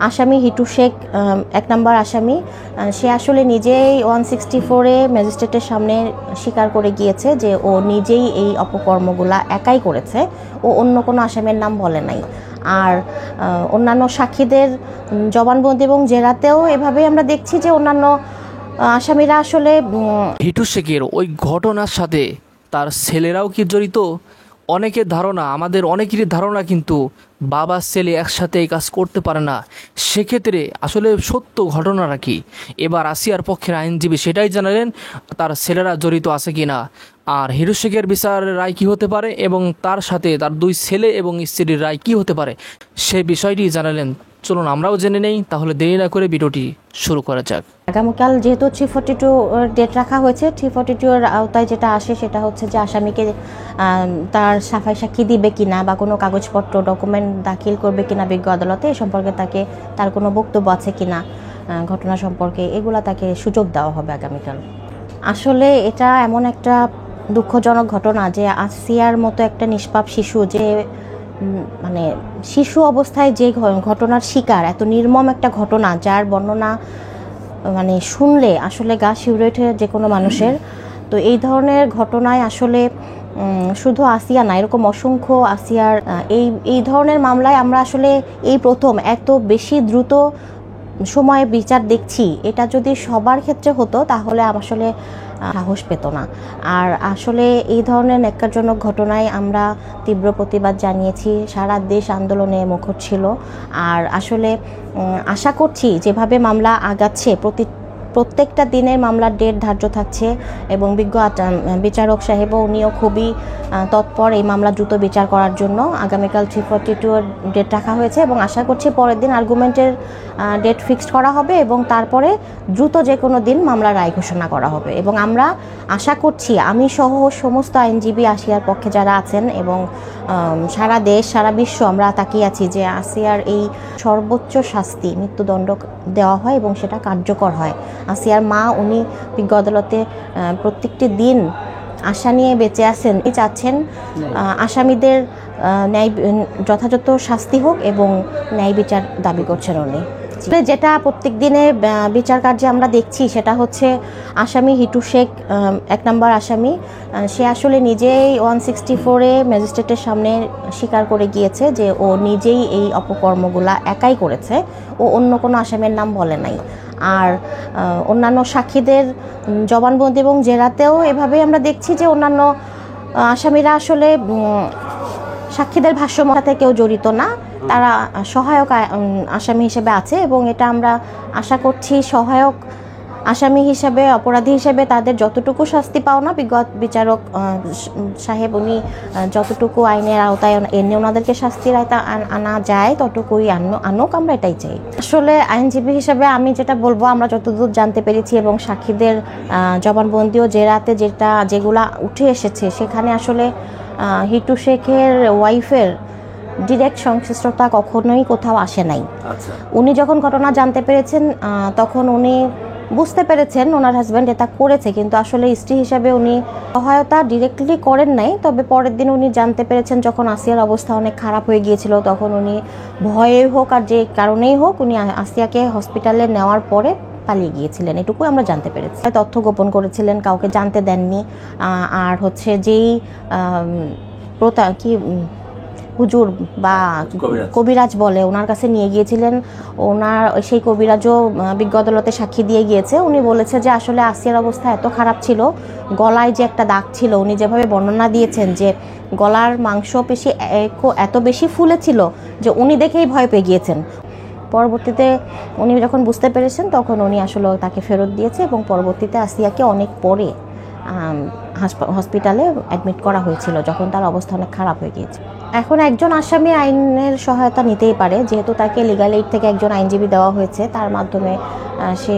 আসামি হিটু শেখ 1 নম্বর আসামি, সে আসলে নিজেই 164-এ ম্যাজিস্ট্রেটের সামনে স্বীকার করে গিয়েছে যে ও নিজেই এই অপকর্মগুলা একাই করেছে, ও অন্য কোনো আসামির নাম বলে নাই। আর অন্যান্য সাক্ষীদের জবানবন্দি এবং জেরাতেও এভাবেই আমরা দেখছি যে অন্যান্য আসামিরা আসলে হিটু শেখের ওই ঘটনার সাথে তার ছেলেরাও কি জড়িত? অনেকের ধারণা, আমাদের অনেকেরই ধারণা কিন্তু বাবা ছেলে একসাথে এই কাজ করতে পারে না। সেক্ষেত্রে আসলে সত্য ঘটনাটা কি? এবার আসিয়ার পক্ষের আইনজীবী সেটাই জানালেন, তার ছেলেরা জড়িত আছে কিনা, আর হিটু শেখের বিচার রায় কী হতে পারে এবং তার সাথে তার 2 ছেলে এবং স্ত্রীর রায় কী হতে পারে সে বিষয়টি জানালেন। চলুন আমরাও জেনে নেই, তাহলে দেরি না করে ভিডিওটি শুরু করা যাক। আগামীকাল যেহেতু 342 ডেট রাখা হয়েছে, 342 এর আওতায় যেটা আসে সেটা হচ্ছে যে আসামিকে তার সাফাই সাক্ষী দিবে কিনা বা কোনো কাগজপত্র ডকুমেন্ট দাখিল করবে কিনা বিজ্ঞ আদালতে, এ সম্পর্কে তার কোনো বক্তব্য আছে কিনা ঘটনা সম্পর্কে, এগুলা তাকে সুযোগ দেওয়া হবে আগামীকাল। আসলে এটা এমন একটা দুঃখজনক ঘটনা যে আসিয়ার মতো একটা নিষ্পাপ শিশু, যে মানে শিশু অবস্থায় যে ঘটনার শিকার, এত নির্মম একটা ঘটনা যার বর্ণনা মানে শুনলে আসলে গা শিউরে ওঠে যে কোনো মানুষের। তো এই ধরনের ঘটনায় আসলে শুধু আসিয়া না, এরকম অসংখ্য আসিয়ার এই ধরনের মামলায় আমরা আসলে এই প্রথম এত বেশি দ্রুত সময়ে বিচার দেখছি। এটা যদি সবার ক্ষেত্রে হতো তাহলে আসলে সাহস পেত না। আর আসলে এই ধরনের ন্যাক্কারজনক ঘটনায় আমরা তীব্র প্রতিবাদ জানিয়েছি, সারা দেশ আন্দোলনে মুখর ছিল। আর আসলে আশা করছি যেভাবে মামলা আগাচ্ছে, প্রত্যেকটা দিনের মামলার ডেট ধার্য থাকছে এবং বিজ্ঞ বিচারক সাহেবও উনিও খুবই তৎপর এই মামলা দ্রুত বিচার করার জন্য। আগামীকাল 342 ডেট রাখা হয়েছে এবং আশা করছি পরের দিন আর্গুমেন্টের ডেট ফিক্সড করা হবে এবং তারপরে দ্রুত যে কোনো দিন মামলার রায় ঘোষণা করা হবে। এবং আমরা আশা করছি, আমি সহ সমস্ত আইনজীবী আসিয়ার পক্ষে যারা আছেন এবং সারা দেশ সারা বিশ্ব আমরা তাকিয়ে আছি যে আসিয়ার এই সর্বোচ্চ শাস্তি মৃত্যুদণ্ড দেওয়া হয় এবং সেটা কার্যকর হয়। আসিয়ার মা উনি বিজ্ঞ আদালতে প্রত্যেকটি দিন আশা নিয়ে বেঁচে আছেন, চাচ্ছেন আসামিদের যথাযথ শাস্তি হোক এবং ন্যায় বিচার দাবি করছেন উনি। যেটা প্রত্যেক দিনে বিচার কার্যে আমরা দেখছি সেটা হচ্ছে আসামি হিটু শেখ 1 নম্বর আসামি, সে আসলে নিজেই 164-এ ম্যাজিস্ট্রেটের সামনে স্বীকার করে গিয়েছে যে ও নিজেই এই অপকর্মগুলা একাই করেছে, ও অন্য কোনো আসামির নাম বলে নাই। আর অন্যান্য সাক্ষীদের জবানবন্দি এবং জেরাতেও এভাবেই আমরা দেখছি যে অন্যান্য আসামিরা আসলে সাক্ষীদের ভাষ্যমতে কেউ জড়িত না, তারা সহায়ক আসামি হিসেবে আছে এবং এটা আমরা আশা করছি সহায়ক আসামি হিসেবে, অপরাধী হিসেবে তাদের যতটুকু শাস্তি পাওনা বিজ্ঞ বিচারক সাহেব উনি যতটুকু আইনের আওতায় এনে ওনাদেরকে শাস্তির আওতায় আনা যায় ততটুকুই আনুক, আমরা এটাই চাই। আসলে আইনজীবী হিসেবে আমি যেটা বলবো, আমরা যতদূর জানতে পেরেছি এবং সাক্ষীদের জবানবন্দি ও জেরাতে যেগুলা উঠে এসেছে সেখানে আসলে হিটু শেখের ওয়াইফের ডিরেক্ট সংশ্লিষ্টতা কখনোই কোথাও আসে নাই। উনি যখন ঘটনা জানতে পেরেছেন তখন উনি বুঝতে পেরেছেন ওনার হাজব্যান্ড এটা করেছে, কিন্তু আসলে স্ত্রী হিসাবে উনি সহায়তা ডিরেক্টলি করেন নাই। তবে পরের দিন উনি জানতে পেরেছেন যখন আসিয়ার অবস্থা অনেক খারাপ হয়ে গিয়েছিল, তখন উনি ভয়ে হোক আর যে কারণেই হোক উনি আসিয়াকে হসপিটালে নেওয়ার পরে পালিয়ে গিয়েছিলেন, এটুকু আমরা জানতে পেরেছি। তথ্য গোপন করেছিলেন, কাউকে জানতে দেননি। আর হচ্ছে যেই হুজুর বা কবিরাজ বলে ওনার কাছে নিয়ে গিয়েছিলেন, ওনার সেই কবিরাজও বিজ্ঞ আদালতে সাক্ষী দিয়ে গিয়েছে। উনি বলেছে যে আসলে আসিয়ার অবস্থা এত খারাপ ছিল, গলায় যে একটা দাগ ছিল, উনি যেভাবে বর্ণনা দিয়েছেন যে গলার মাংসপেশি এত বেশি ফুলেছিল যে উনি দেখেই ভয় পেয়ে গিয়েছেন। পরবর্তীতে উনি যখন বুঝতে পেরেছেন তখন উনি আসলে তাকে ফেরত দিয়েছে এবং পরবর্তীতে আসিয়াকে অনেক পরে হসপিটালে অ্যাডমিট করা হয়েছিল যখন তার অবস্থা অনেক খারাপ হয়ে গিয়েছে। এখন একজন আসামি আইনের সহায়তা নিতেই পারে, যেহেতু তাকে লিগ্যাল এইড থেকে একজন আইনজীবী দেওয়া হয়েছে, তার মাধ্যমে সে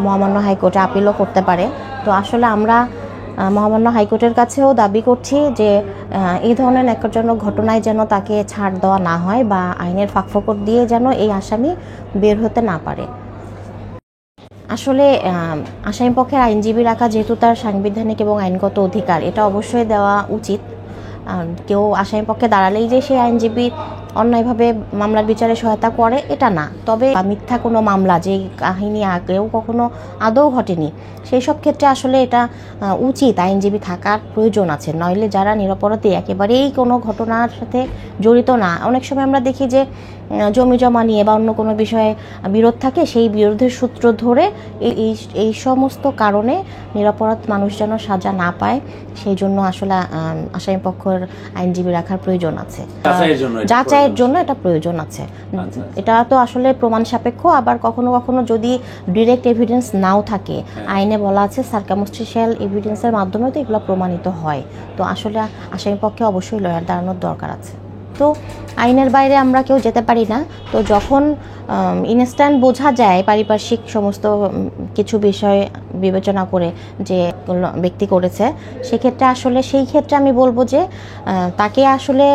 মহামান্য হাইকোর্টে আপিলও করতে পারে। তো আসলে আমরা মহামান্য হাইকোর্টের কাছেও দাবি করছি যে এই ধরনের ন্যাক্কারজনক ঘটনায় যেন তাকে ছাড় দেওয়া না হয় বা আইনের ফাঁকফোকর দিয়ে যেন এই আসামি বের হতে না পারে। আসলে আসামি পক্ষের আইনজীবী রাখা যেহেতু তার সাংবিধানিক এবং আইনগত অধিকার, এটা অবশ্যই দেওয়া উচিত। কেউ আসামি পক্ষে দাঁড়ালেই যে সেই আইনজীবী অন্যায়ভাবে মামলার বিচারে সহায়তা করে এটা না, তবে মিথ্যা কোনো মামলা যে কাহিনী আগেও কখনো আদৌ ঘটেনি সেই সব ক্ষেত্রে আসলে এটা উচিত আইনজীবী থাকার প্রয়োজন আছে, নইলে যারা নিরপরাধী একেবারেই কোনো ঘটনার সাথে জড়িত না, অনেক সময় আমরা দেখি যে জমি জমা নিয়ে বা অন্য কোনো বিষয়ে বিরোধ থাকে, সেই বিরোধের সূত্র ধরে এই সমস্ত কারণে নিরপরাধ মানুষ যেন সাজা না পায় সেই জন্য আসলে আসামি পক্ষের আইনজীবী রাখার প্রয়োজন আছে, যাচাইয়ের জন্য এটা প্রয়োজন আছে। এটা তো আসলে প্রমাণ সাপেক্ষ, আবার কখনো কখনো যদি ডিরেক্ট এভিডেন্স নাও থাকে, আইনে বলা আছে সার্কামস্টেন্সিয়াল এভিডেন্সের মাধ্যমেও তো এগুলো প্রমাণিত হয়, তো আসলে আসামি পক্ষে অবশ্যই লয়ার দাঁড়ানোর দরকার আছে। তো আইনের বাইরে আমরা কেউ যেতে পারি না, তো যখন ইনস্ট্যান্ট বোঝা যায় পারিপার্শ্বিক সমস্ত কিছু বিষয় বিবেচনা করে যে ব্যক্তি করেছে, সেক্ষেত্রে আসলে সেই ক্ষেত্রে আমি বলবো যে তাকে আসলে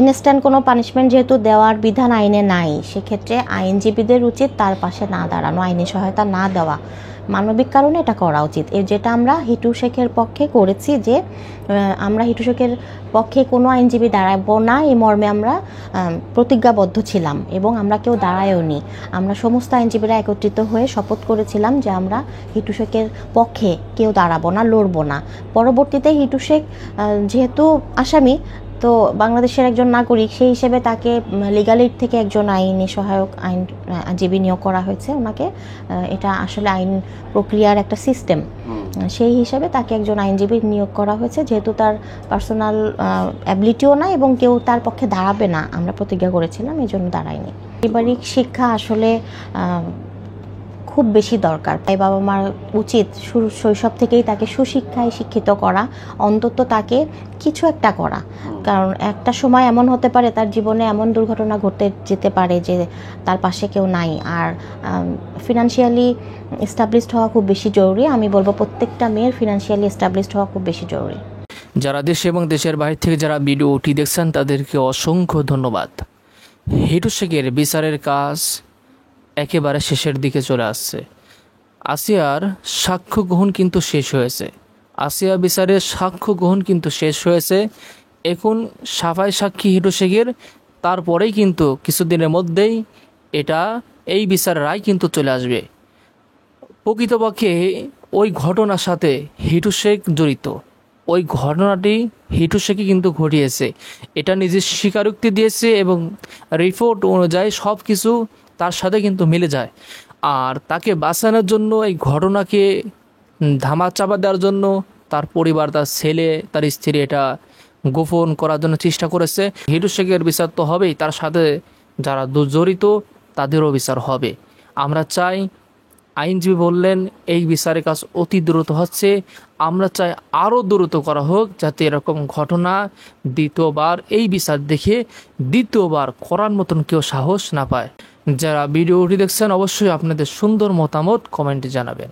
ইনস্ট্যান্ট কোনো পানিশমেন্ট যেহেতু দেওয়ার বিধান আইনে নাই, সেক্ষেত্রে আইনজীবীদের উচিত তার পাশে না দাঁড়ানো, আইনি সহায়তা না দেওয়া, মানবিক কারণে এটা করা উচিত। যেটা আমরা হিটু শেখের পক্ষে করেছি, যে আমরা হিটু শেখের পক্ষে কোনো আইনজীবী দাঁড়াবো না এই মর্মে আমরা প্রতিজ্ঞাবদ্ধ ছিলাম, এবং আমরা কেউ দাঁড়ায়ও নি। আমরা সমস্ত আইনজীবীরা একত্রিত হয়ে শপথ করেছিলাম যে আমরা হিটু শেখের পক্ষে কেউ দাঁড়াবো না, লড়বো না। পরবর্তীতে হিটু শেখ যেহেতু আসামি, তো বাংলাদেশের একজন নাগরিক, সেই হিসেবে তাকে লিগ্যাল এইড থেকে একজন আইনি সহায়ক আইনজীবী নিয়োগ করা হয়েছে ওনাকে। এটা আসলে আইন প্রক্রিয়ার একটা সিস্টেম, সেই হিসাবে তাকে একজন আইনজীবী নিয়োগ করা হয়েছে, যেহেতু তার পার্সোনাল অ্যাবিলিটিও না এবং কেউ তার পক্ষে দাঁড়াবে না আমরা প্রতিজ্ঞা করেছিলাম, এই জন্য দাঁড়ায়নি। পারিবারিক শিক্ষা আসলে খুব বেশি দরকার, তাই বাবা মার উচিত শৈশব থেকেই তাকে সুশিক্ষায় শিক্ষিত করা, অন্তত তাকে কিছু একটা করা, কারণ একটা সময় এমন হতে পারে তার জীবনে এমন দুর্ঘটনা ঘটতে যেতে পারে যে তার পাশে কেউ নাই। আর ফিনান্সিয়ালি এস্টাবলিশড হওয়া খুব বেশি জরুরি, আমি বলবো প্রত্যেকটা মেয়ের ফিনান্সিয়ালি এস্টাবলিশড হওয়া খুব বেশি জরুরি। যারা দেশে এবং দেশের বাইরে থেকে যারা ভিডিওটি দেখছেন তাদেরকে অসংখ্য ধন্যবাদ। হিটু শেখের বিচারের কাজ একেবারে শেষের দিকে চলে আসছে। আসিয়ার সাক্ষ্য গ্রহণ কিন্তু শেষ হয়েছে, আসিয়া বিচারের সাক্ষ্য গ্রহণ কিন্তু শেষ হয়েছে। এখন সাফাই সাক্ষী হিটু শেখের, তারপরেই কিন্তু কিছুদিনের মধ্যেই এই বিচার রায় কিন্তু চলে আসবে। প্রকৃতপক্ষে ওই ঘটনার সাথে হিটু শেখ জড়িত, ওই ঘটনাটি হিটু শেখই কিন্তু ঘটিয়েছে, এটা নিজের স্বীকারোক্তি দিয়েছে এবং রিপোর্ট অনুযায়ী সব কিছু তার সাথে কিন্তু মিলে যায়। আর তাকে বাঁচানোর জন্য এই ঘটনাকে ধামাচাপা দেওয়ার জন্য তার পরিবার, তার ছেলে, তার স্ত্রী এটা গোপন করার জন্য চেষ্টা করেছে। হিটু শেখের বিচার তো হবেই, তার সাথে যারা জড়িত তাদেরও বিচার হবে। আমরা চাই, আইনজীবী বললেন এই বিচারের কাজ অতি দ্রুত হচ্ছে, আমরা চাই আরও দ্রুত করা হোক, যাতে এরকম ঘটনা দ্বিতীয়বার এই বিচার দেখে দ্বিতীয়বার করার মতন কেউ সাহস না পায়। যারা ভিডিওটি দেখছেন অবশ্যই আপনাদের সুন্দর মতামত কমেন্টে জানাবেন।